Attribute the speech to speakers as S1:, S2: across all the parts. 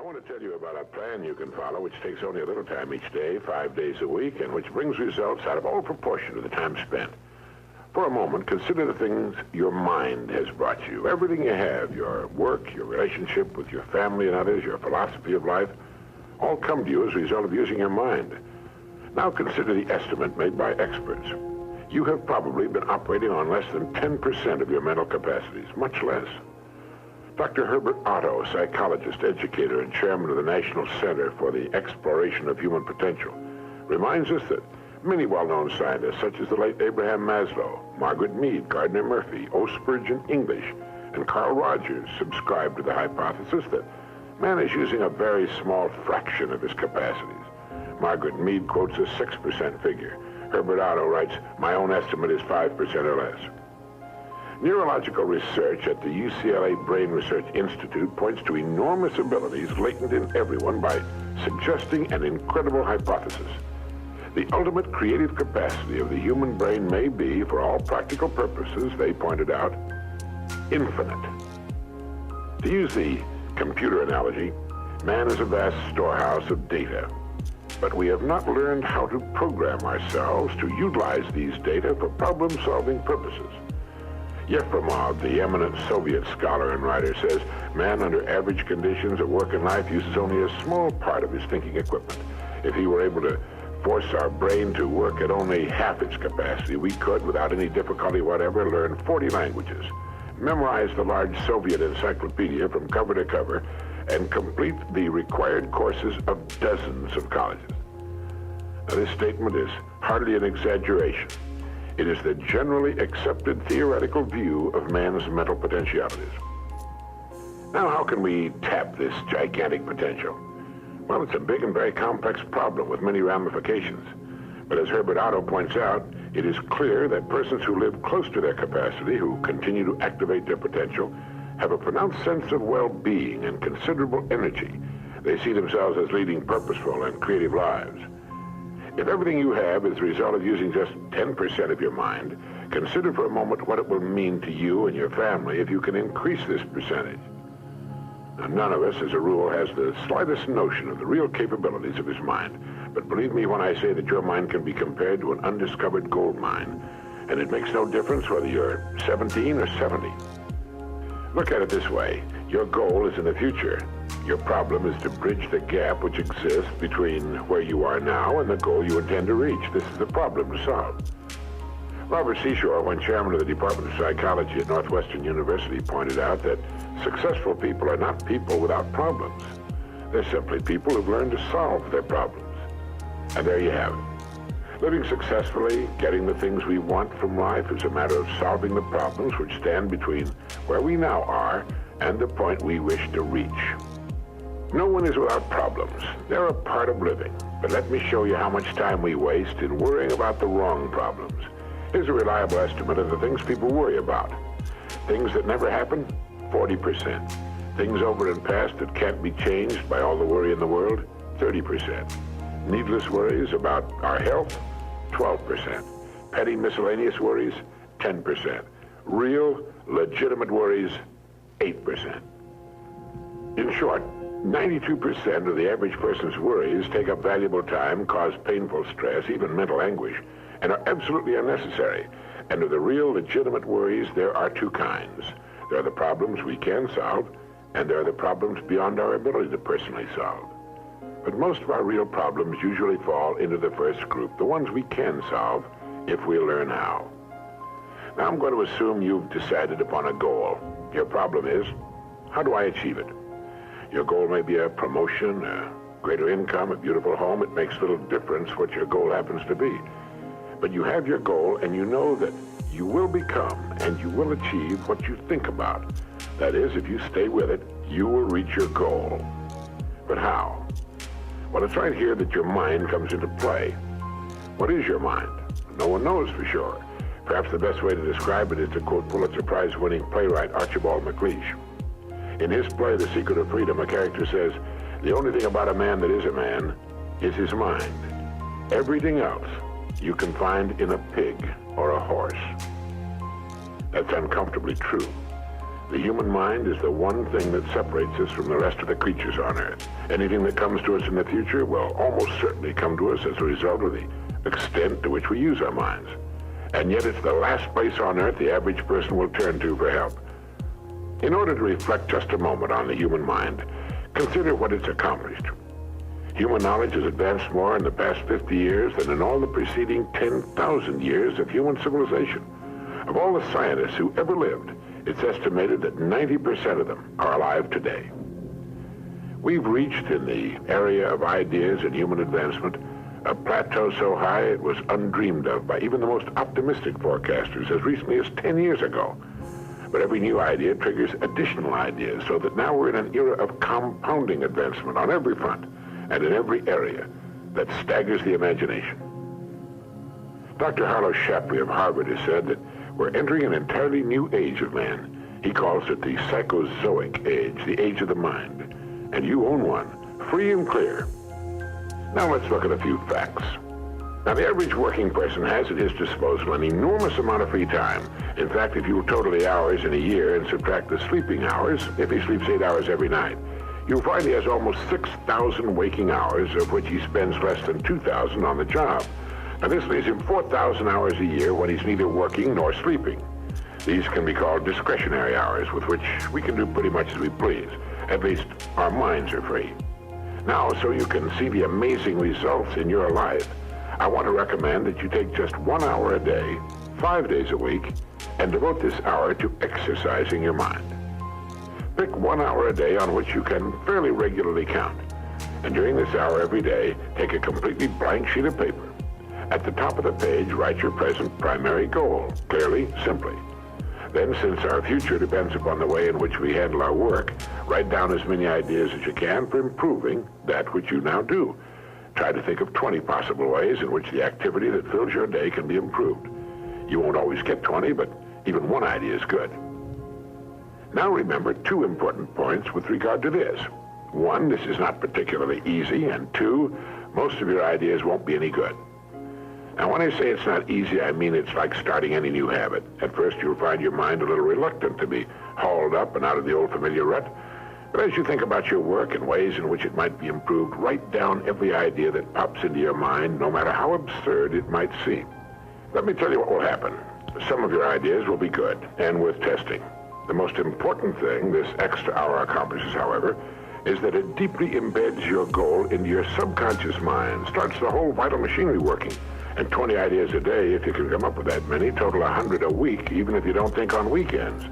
S1: want to tell you about a plan you can follow, which takes only a little time each day, 5 days a week, and which brings results out of all proportion to the time spent. For a moment, consider the things your mind has brought you. Everything you have, your work, your relationship with your family and others, your philosophy of life, all come to you as a result of using your mind. Now consider the estimate made by experts. You have probably been operating on less than 10% of your mental capacities, much less. Dr. Herbert Otto, psychologist, educator, and chairman of the National Center for the Exploration of Human Potential, reminds us that many well-known scientists, such as the late Abraham Maslow, Margaret Mead, Gardner Murphy, O. Spurgeon English, and Carl Rogers, subscribe to the hypothesis that man is using a very small fraction of his capacities. Margaret Mead quotes a 6% figure. Herbert Otto writes, "My own estimate is 5% or less." Neurological research at the UCLA Brain Research Institute points to enormous abilities latent in everyone by suggesting an incredible hypothesis. The ultimate creative capacity of the human brain may be, for all practical purposes, they pointed out, infinite. To use the computer analogy, man is a vast storehouse of data, but we have not learned how to program ourselves to utilize these data for problem-solving purposes. Yefremov, the eminent Soviet scholar and writer, says man under average conditions at work and life uses only a small part of his thinking equipment. If he were able to force our brain to work at only half its capacity, we could, without any difficulty whatever, learn 40 languages, memorize the large Soviet encyclopedia from cover to cover, and complete the required courses of dozens of colleges. Now, this statement is hardly an exaggeration. It is the generally accepted theoretical view of man's mental potentialities. Now, how can we tap this gigantic potential? Well, it's a big and very complex problem with many ramifications. But as Herbert Otto points out, it is clear that persons who live close to their capacity, who continue to activate their potential, have a pronounced sense of well-being and considerable energy. They see themselves as leading purposeful and creative lives. If everything you have is the result of using just 10% of your mind, consider for a moment what it will mean to you and your family if you can increase this percentage. Now, none of us, as a rule, has the slightest notion of the real capabilities of his mind. But believe me when I say that your mind can be compared to an undiscovered gold mine, and it makes no difference whether you're 17 or 70. Look at it this way. Your goal is in the future. Your problem is to bridge the gap which exists between where you are now and the goal you intend to reach. This is the problem to solve. Robert Seashore, when chairman of the Department of Psychology at Northwestern University, pointed out that successful people are not people without problems. They're simply people who've learned to solve their problems. And there you have it. Living successfully, getting the things we want from life is a matter of solving the problems which stand between where we now are and the point we wish to reach. No one is without problems. They're a part of living. But let me show you how much time we waste in worrying about the wrong problems. Here's a reliable estimate of the things people worry about. Things that never happen, 40%. Things over and past that can't be changed by all the worry in the world, 30%. Needless worries about our health, 12%. Petty miscellaneous worries, 10%. Real, legitimate worries, 8%. In short, 92% of the average person's worries take up valuable time, cause painful stress, even mental anguish, and are absolutely unnecessary. And of the real, legitimate worries, there are two kinds. There are the problems we can solve, and there are the problems beyond our ability to personally solve. But most of our real problems usually fall into the first group, the ones we can solve if we learn how. Now, I'm going to assume you've decided upon a goal. Your problem is, how do I achieve it? Your goal may be a promotion, a greater income, a beautiful home. It makes little difference what your goal happens to be. But you have your goal, and you know that you will become and you will achieve what you think about. That is, if you stay with it, you will reach your goal. But how? Well, it's right here that your mind comes into play. What is your mind? No one knows for sure. Perhaps the best way to describe it is to quote Pulitzer Prize-winning playwright Archibald MacLeish. In his play, The Secret of Freedom, a character says, "The only thing about a man that is a man is his mind. Everything else you can find in a pig or a horse." That's uncomfortably true. The human mind is the one thing that separates us from the rest of the creatures on Earth. Anything that comes to us in the future will almost certainly come to us as a result of the extent to which we use our minds. And yet it's the last place on Earth the average person will turn to for help. In order to reflect just a moment on the human mind, consider what it's accomplished. Human knowledge has advanced more in the past 50 years than in all the preceding 10,000 years of human civilization. Of all the scientists who ever lived, it's estimated that 90% of them are alive today. We've reached in the area of ideas and human advancement a plateau so high it was undreamed of by even the most optimistic forecasters as recently as 10 years ago. But every new idea triggers additional ideas, so that now we're in an era of compounding advancement on every front and in every area that staggers the imagination. Dr. Harlow Shapley of Harvard has said that we're entering an entirely new age of man. He calls it the psychozoic age, the age of the mind. And you own one, free and clear. Now let's look at a few facts. Now, the average working person has at his disposal an enormous amount of free time. In fact, if you total the hours in a year and subtract the sleeping hours, if he sleeps 8 hours every night, you'll find he has almost 6,000 waking hours, of which he spends less than 2,000 on the job. Now, this leaves him 4,000 hours a year when he's neither working nor sleeping. These can be called discretionary hours, with which we can do pretty much as we please. At least, our minds are free. Now, so you can see the amazing results in your life, I want to recommend that you take just 1 hour a day, 5 days a week, and devote this hour to exercising your mind. Pick 1 hour a day on which you can fairly regularly count. And during this hour every day, take a completely blank sheet of paper. At the top of the page, write your present primary goal, clearly, simply. Then, since our future depends upon the way in which we handle our work, write down as many ideas as you can for improving that which you now do. Try to think of 20 possible ways in which the activity that fills your day can be improved. You won't always get 20, but even one idea is good. Now remember 2 important points with regard to this. 1, this is not particularly easy, and 2, most of your ideas won't be any good. Now, when I say it's not easy, I mean it's like starting any new habit. At first, you'll find your mind a little reluctant to be hauled up and out of the old familiar rut. But as you think about your work and ways in which it might be improved, write down every idea that pops into your mind, no matter how absurd it might seem. Let me tell you what will happen. Some of your ideas will be good and worth testing. The most important thing this extra hour accomplishes, however, is that it deeply embeds your goal into your subconscious mind, starts the whole vital machinery working. And 20 ideas a day, if you can come up with that many, total 100 a week, even if you don't think on weekends.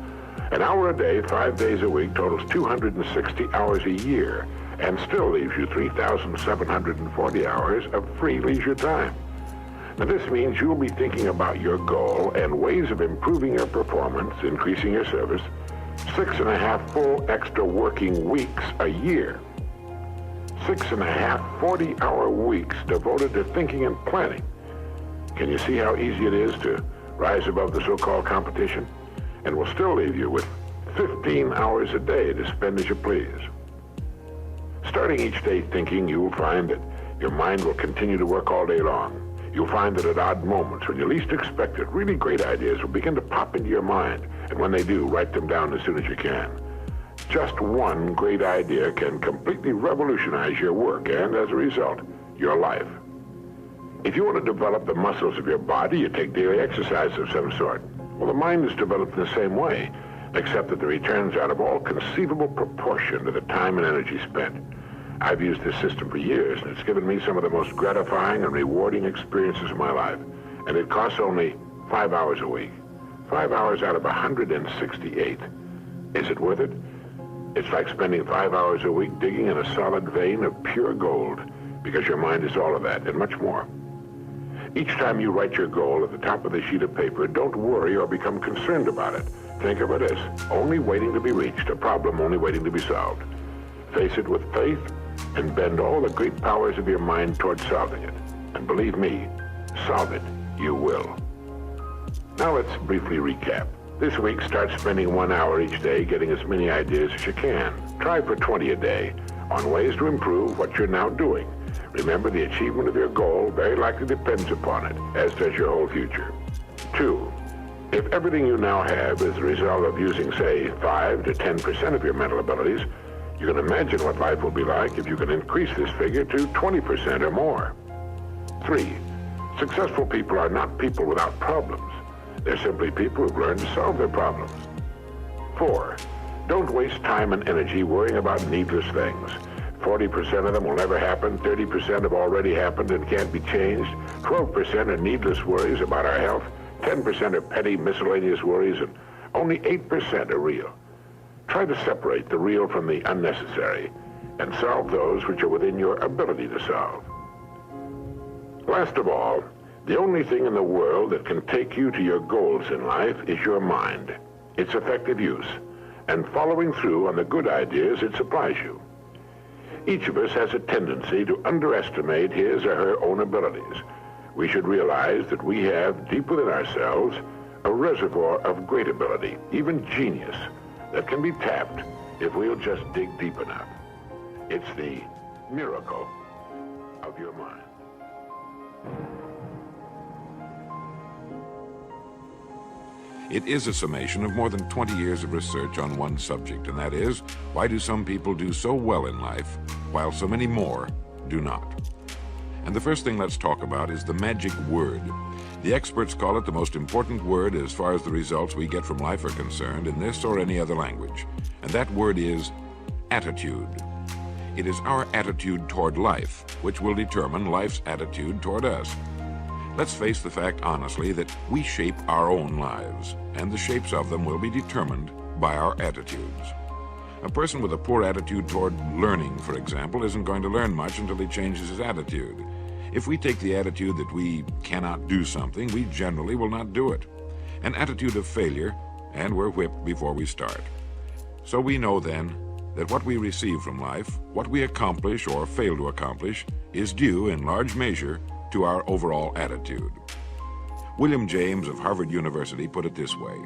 S1: An hour a day, 5 days a week, totals 260 hours a year, and still leaves you 3,740 hours of free leisure time. Now, this means you'll be thinking about your goal and ways of improving your performance, increasing your service, 6.5 full extra working weeks a year. 6.5 40-hour weeks devoted to thinking and planning. Can you see how easy it is to rise above the so-called competition? And will still leave you with 15 hours a day to spend as you please. Starting each day thinking, you will find that your mind will continue to work all day long. You'll find that at odd moments, when you least expect it, really great ideas will begin to pop into your mind. And when they do, write them down as soon as you can. Just one great idea can completely revolutionize your work and, as a result, your life. If you want to develop the muscles of your body, you take daily exercise of some sort. Well, the mind is developed in the same way, except that the returns are out of all conceivable proportion to the time and energy spent. I've used this system for years, and it's given me some of the most gratifying and rewarding experiences of my life. And it costs only 5 hours a week. 5 hours out of 168. Is it worth it? It's like spending 5 hours a week digging in a solid vein of pure gold, because your mind is all of that and much more. Each time you write your goal at the top of the sheet of paper, don't worry or become concerned about it. Think of it as only waiting to be reached, a problem only waiting to be solved. Face it with faith and bend all the great powers of your mind towards solving it. And believe me, solve it, you will. Now let's briefly recap. This week, start spending 1 hour each day getting as many ideas as you can. Try for 20 a day on ways to improve what you're now doing. Remember, the achievement of your goal very likely depends upon it, as does your whole future. 2, If everything you now have is the result of using, say, 5 to 10% of your mental abilities, you can imagine what life will be like if you can increase this figure to 20% or more. 3. Successful people are not people without problems. They're simply people who've learned to solve their problems. 4. Don't waste time and energy worrying about needless things. 40% of them will never happen, 30% have already happened and can't be changed, 12% are needless worries about our health, 10% are petty miscellaneous worries, and only 8% are real. Try to separate the real from the unnecessary and solve those which are within your ability to solve. Last of all, the only thing in the world that can take you to your goals in life is your mind, its effective use, and following through on the good ideas it supplies you. Each of us has a tendency to underestimate his or her own abilities. We should realize that we have, deep within ourselves, a reservoir of great ability, even genius, that can be tapped if we'll just dig deep enough. It's the miracle of your mind.
S2: It is a summation of more than 20 years of research on one subject, and that is, why do some people do so well in life, while so many more do not? And the first thing let's talk about is the magic word. The experts call it the most important word as far as the results we get from life are concerned in this or any other language. And that word is attitude. It is our attitude toward life which will determine life's attitude toward us. Let's face the fact honestly that we shape our own lives, and the shapes of them will be determined by our attitudes. A person with a poor attitude toward learning, for example, isn't going to learn much until he changes his attitude. If we take the attitude that we cannot do something, we generally will not do it. An attitude of failure, and we're whipped before we start. So we know then that what we receive from life, what we accomplish or fail to accomplish, is due in large measure to our overall attitude. William James of Harvard University put it this way: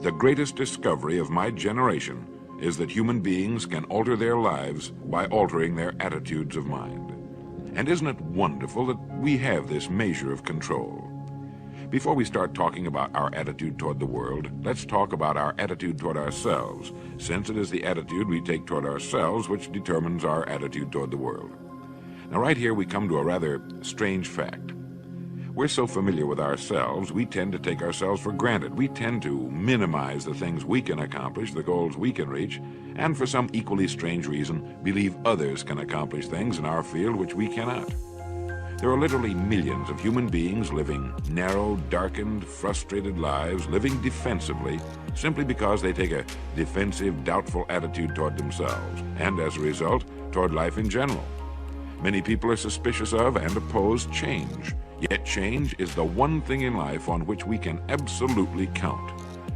S2: "The greatest discovery of my generation is that human beings can alter their lives by altering their attitudes of mind." And isn't it wonderful that we have this measure of control? Before we start talking about our attitude toward the world, let's talk about our attitude toward ourselves, since it is the attitude we take toward ourselves which determines our attitude toward the world. Now right here we come to a rather strange fact. We're so familiar with ourselves, we tend to take ourselves for granted. We tend to minimize the things we can accomplish, the goals we can reach, and for some equally strange reason, believe others can accomplish things in our field which we cannot. There are literally millions of human beings living narrow, darkened, frustrated lives, living defensively, simply because they take a defensive, doubtful attitude toward themselves, and as a result, toward life in general. Many people are suspicious of and oppose change. Yet change is the one thing in life on which we can absolutely count.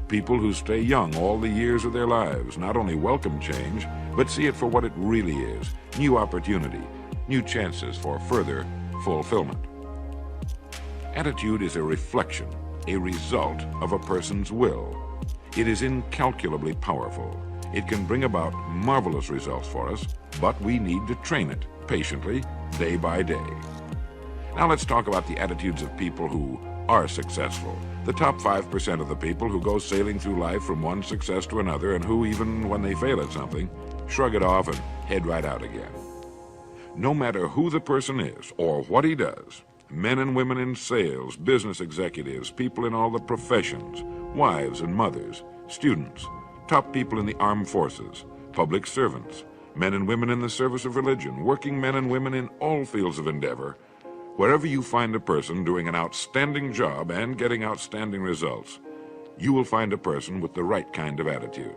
S2: People who stay young all the years of their lives not only welcome change, but see it for what it really is: new opportunity, new chances for further fulfillment. Attitude is a reflection, a result of a person's will. It is incalculably powerful. It can bring about marvelous results for us, but we need to train it patiently, day by day. Now let's talk about the attitudes of people who are successful. The top 5% of the people who go sailing through life from one success to another, and who, even when they fail at something, shrug it off and head right out again. No matter who the person is or what he does, men and women in sales, business executives, people in all the professions, wives and mothers, students, top people in the armed forces, public servants, men and women in the service of religion, working men and women in all fields of endeavor, wherever you find a person doing an outstanding job and getting outstanding results, you will find a person with the right kind of attitude.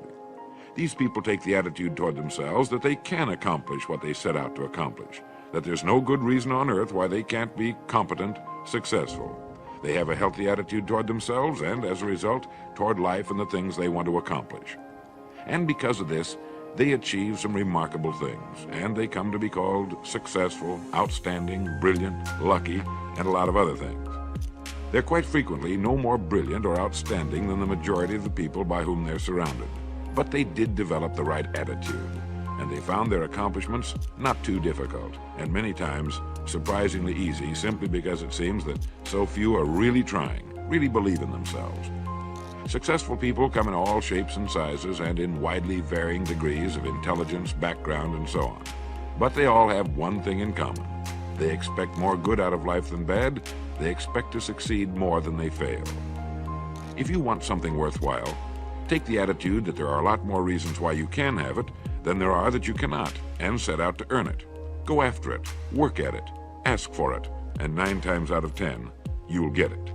S2: These people take the attitude toward themselves that they can accomplish what they set out to accomplish, that there's no good reason on earth why they can't be competent, successful. They have a healthy attitude toward themselves and, as a result, toward life and the things they want to accomplish. And because of this, they achieve some remarkable things, and they come to be called successful, outstanding, brilliant, lucky, and a lot of other things. They're quite frequently no more brilliant or outstanding than the majority of the people by whom they're surrounded. But they did develop the right attitude, and they found their accomplishments not too difficult, and many times surprisingly easy, simply because it seems that so few are really trying, really believe in themselves. Successful people come in all shapes and sizes and in widely varying degrees of intelligence, background, and so on. But they all have one thing in common. They expect more good out of life than bad. They expect to succeed more than they fail. If you want something worthwhile, take the attitude that there are a lot more reasons why you can have it than there are that you cannot, and set out to earn it. Go after it, work at it, ask for it, and 9 times out of 10, you'll get it.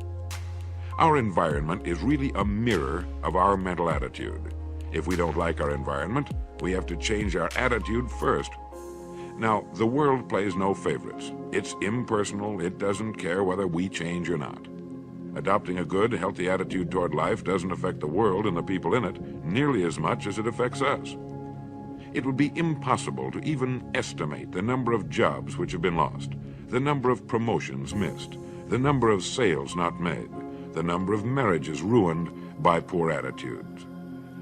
S2: Our environment is really a mirror of our mental attitude. If we don't like our environment, we have to change our attitude first. Now, the world plays no favorites. It's impersonal. It doesn't care whether we change or not. Adopting a good, healthy attitude toward life doesn't affect the world and the people in it nearly as much as it affects us. It would be impossible to even estimate the number of jobs which have been lost, the number of promotions missed, the number of sales not made, the number of marriages ruined by poor attitudes.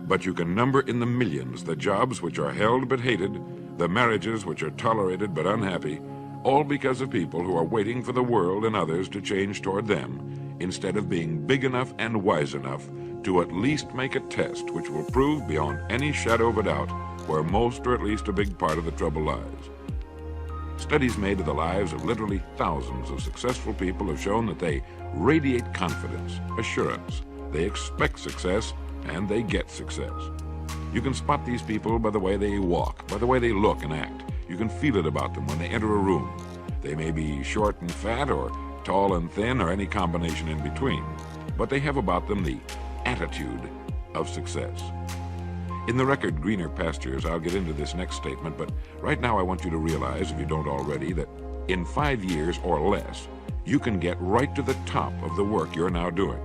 S2: But you can number in the millions the jobs which are held but hated, the marriages which are tolerated but unhappy, all because of people who are waiting for the world and others to change toward them, instead of being big enough and wise enough to at least make a test which will prove beyond any shadow of a doubt where most or at least a big part of the trouble lies. Studies made of the lives of literally thousands of successful people have shown that they radiate confidence, assurance, they expect success, and they get success. You can spot these people by the way they walk, by the way they look and act. You can feel it about them when they enter a room. They may be short and fat, or tall and thin, or any combination in between, but they have about them the attitude of success. In the record Greener Pastures, I'll get into this next statement, but right now I want you to realize, if you don't already, that in 5 years or less, you can get right to the top of the work you're now doing.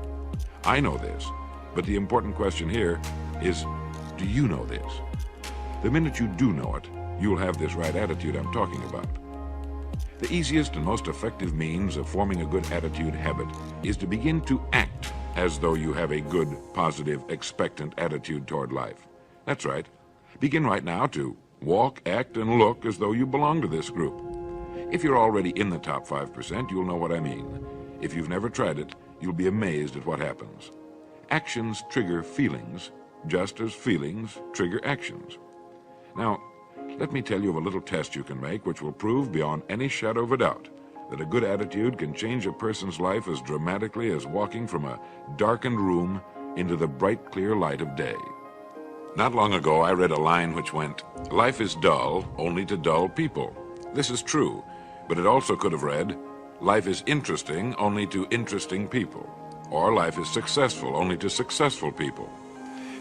S2: I know this, but the important question here is, do you know this? The minute you do know it, you'll have this right attitude I'm talking about. The easiest and most effective means of forming a good attitude habit is to begin to act as though you have a good, positive, expectant attitude toward life. That's right. Begin right now to walk, act, and look as though you belong to this group. If you're already in the top 5%, you'll know what I mean. If you've never tried it, you'll be amazed at what happens. Actions trigger feelings, just as feelings trigger actions. Now, let me tell you of a little test you can make which will prove beyond any shadow of a doubt that a good attitude can change a person's life as dramatically as walking from a darkened room into the bright, clear light of day. Not long ago, I read a line which went, "Life is dull only to dull people." This is true, but it also could have read, "Life is interesting only to interesting people," or "Life is successful only to successful people."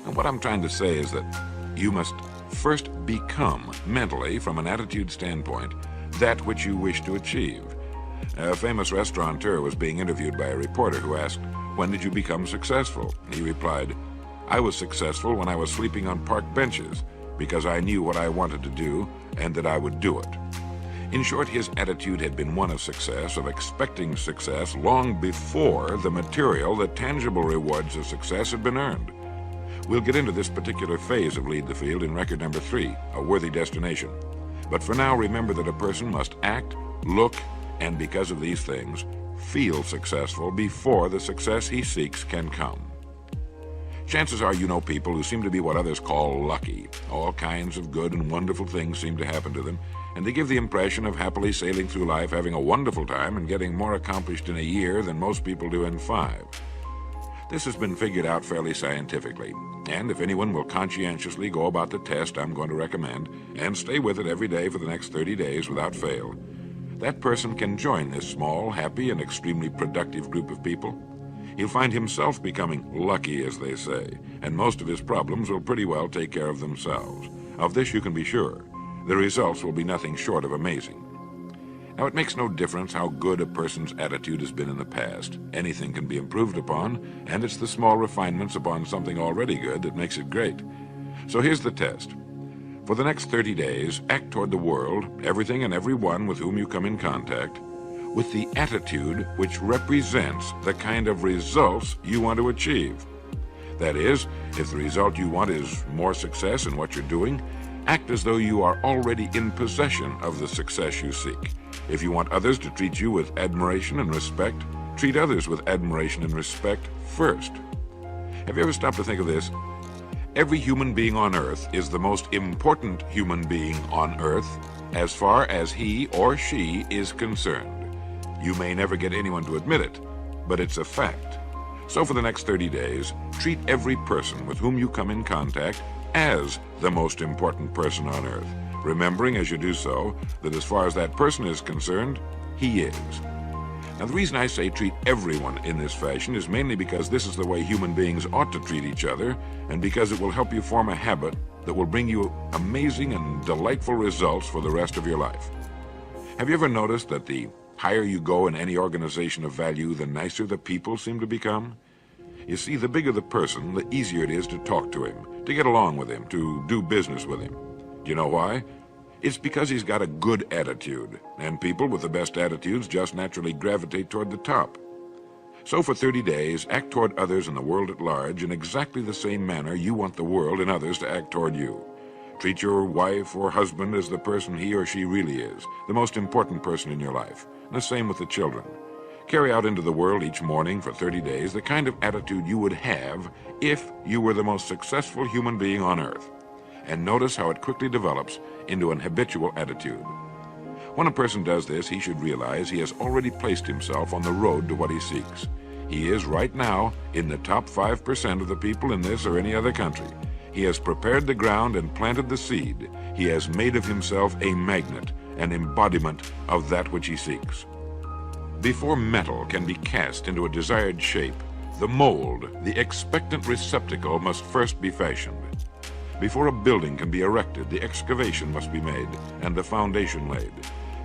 S2: And what I'm trying to say is that you must first become, mentally, from an attitude standpoint, that which you wish to achieve. A famous restaurateur was being interviewed by a reporter who asked, "When did you become successful?" He replied, "I was successful when I was sleeping on park benches, because I knew what I wanted to do and that I would do it." In short, his attitude had been one of success, of expecting success, long before the material, the tangible rewards of success had been earned. We'll get into this particular phase of Lead the Field in record number 3, A Worthy Destination. But for now, remember that a person must act, look, and because of these things, feel successful before the success he seeks can come. Chances are you know people who seem to be what others call lucky. All kinds of good and wonderful things seem to happen to them, and they give the impression of happily sailing through life, having a wonderful time, and getting more accomplished in a year than most people do in 5. This has been figured out fairly scientifically, and if anyone will conscientiously go about the test I'm going to recommend, and stay with it every day for the next 30 days without fail, that person can join this small, happy, and extremely productive group of people. He'll find himself becoming lucky, as they say, and most of his problems will pretty well take care of themselves. Of this you can be sure. The results will be nothing short of amazing. Now, it makes no difference how good a person's attitude has been in the past. Anything can be improved upon, and it's the small refinements upon something already good that makes it great. So here's the test. For the next 30 days, act toward the world, everything and everyone with whom you come in contact, with the attitude which represents the kind of results you want to achieve. That is, if the result you want is more success in what you're doing, act as though you are already in possession of the success you seek. If you want others to treat you with admiration and respect, treat others with admiration and respect first. Have you ever stopped to think of this? Every human being on Earth is the most important human being on Earth as far as he or she is concerned. You may never get anyone to admit it, but it's a fact. So for the next 30 days, treat every person with whom you come in contact as the most important person on Earth, remembering as you do so that as far as that person is concerned, he is. Now, the reason I say treat everyone in this fashion is mainly because this is the way human beings ought to treat each other, and because it will help you form a habit that will bring you amazing and delightful results for the rest of your life. Have you ever noticed that the higher you go in any organization of value, the nicer the people seem to become? You see, the bigger the person, the easier it is to talk to him, to get along with him, to do business with him. Do you know why? It's because he's got a good attitude, and people with the best attitudes just naturally gravitate toward the top. So for 30 days, act toward others and the world at large in exactly the same manner you want the world and others to act toward you. Treat your wife or husband as the person he or she really is, the most important person in your life, and the same with the children. Carry out into the world each morning for 30 days the kind of attitude you would have if you were the most successful human being on Earth. And notice how it quickly develops into an habitual attitude. When a person does this, he should realize he has already placed himself on the road to what he seeks. He is right now in the top 5% of the people in this or any other country. He has prepared the ground and planted the seed. He has made of himself a magnet, an embodiment of that which he seeks. Before metal can be cast into a desired shape, the mold, the expectant receptacle, must first be fashioned. Before a building can be erected, the excavation must be made and the foundation laid.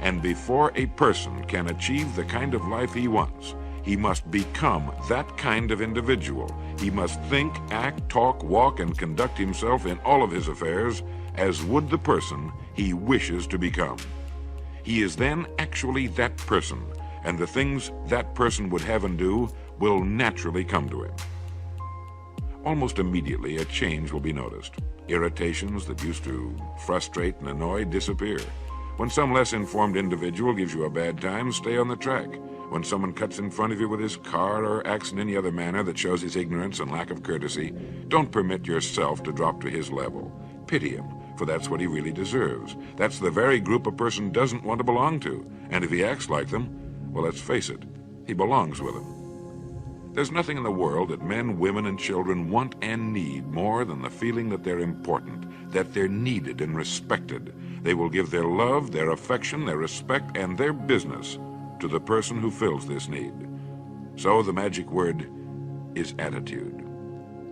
S2: And before a person can achieve the kind of life he wants, he must become that kind of individual. He must think, act, talk, walk, and conduct himself in all of his affairs as would the person he wishes to become. He is then actually that person, and the things that person would have and do will naturally come to him. Almost immediately, a change will be noticed. Irritations that used to frustrate and annoy disappear. When some less informed individual gives you a bad time, stay on the track. When someone cuts in front of you with his car or acts in any other manner that shows his ignorance and lack of courtesy, don't permit yourself to drop to his level. Pity him, for that's what he really deserves. That's the very group a person doesn't want to belong to. And if he acts like them, well, let's face it, he belongs with them. There's nothing in the world that men, women, and children want and need more than the feeling that they're important, that they're needed and respected. They will give their love, their affection, their respect, and their business to the person who fills this need. So the magic word is attitude.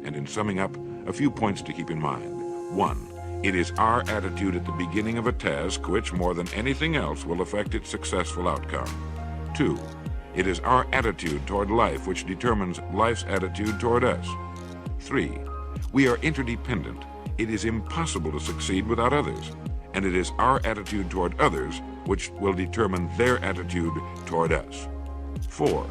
S2: And in summing up, a few points to keep in mind. 1, it is our attitude at the beginning of a task which, more than anything else, will affect its successful outcome. 2, it is our attitude toward life which determines life's attitude toward us. 3, we are interdependent. It is impossible to succeed without others. And it is our attitude toward others which will determine their attitude toward us. 4,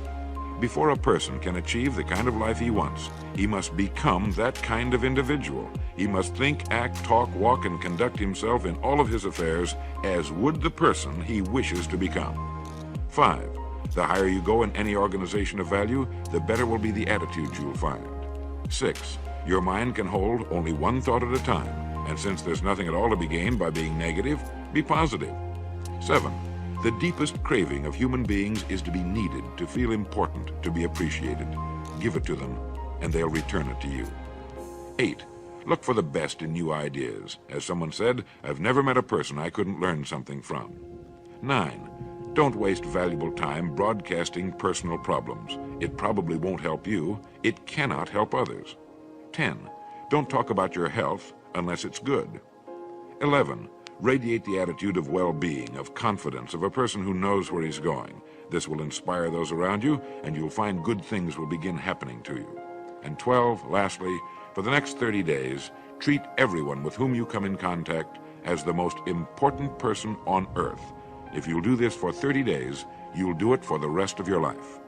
S2: before a person can achieve the kind of life he wants, he must become that kind of individual. He must think, act, talk, walk, and conduct himself in all of his affairs as would the person he wishes to become. 5, the higher you go in any organization of value, the better will be the attitudes you'll find. 6, your mind can hold only one thought at a time, and since there's nothing at all to be gained by being negative, be positive. 7, the deepest craving of human beings is to be needed, to feel important, to be appreciated. Give it to them, and they'll return it to you. 8, look for the best in new ideas. As someone said, I've never met a person I couldn't learn something from. 9, don't waste valuable time broadcasting personal problems. It probably won't help you. It cannot help others. 10, don't talk about your health unless it's good. 11, radiate the attitude of well-being, of confidence, of a person who knows where he's going. This will inspire those around you, and you'll find good things will begin happening to you. And 12, lastly, for the next 30 days, treat everyone with whom you come in contact as the most important person on earth. If you'll do this for 30 days, you'll do it for the rest of your life.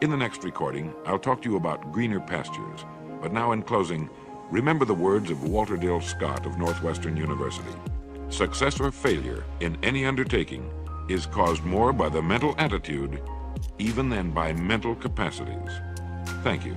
S2: In the next recording, I'll talk to you about greener pastures. But now in closing, remember the words of Walter Dill Scott of Northwestern University. Success or failure in any undertaking is caused more by the mental attitude even than by mental capacities. Thank you.